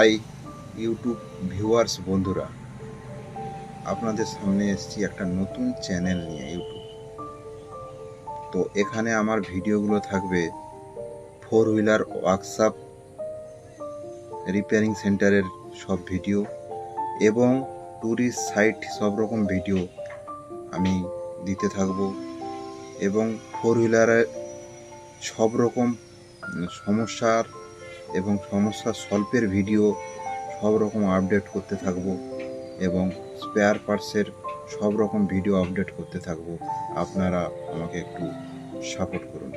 High YouTube viewers বন্ধুরা, আপনাদের সামনে এসেছি একটা নতুন চ্যানেল নিয়ে ইউটিউব। তো এখানে আমার ভিডিওগুলো থাকবে ফোর হুইলার ওয়ার্কশপ, রিপেয়ারিং সেন্টারের সব ভিডিও এবং ট্যুরিস্ট সাইট সব রকম ভিডিও আমি দিতে থাকবো এবং ফোর হুইলারের সব রকম সমস্যার এবং সমস্যা সলভের ভিডিও সব রকম আপডেট করতে থাকবো এবং স্পেয়ার পার্টসের সব রকম ভিডিও আপডেট করতে থাকবো। আপনারা আমাকে একটু সাপোর্ট করুন।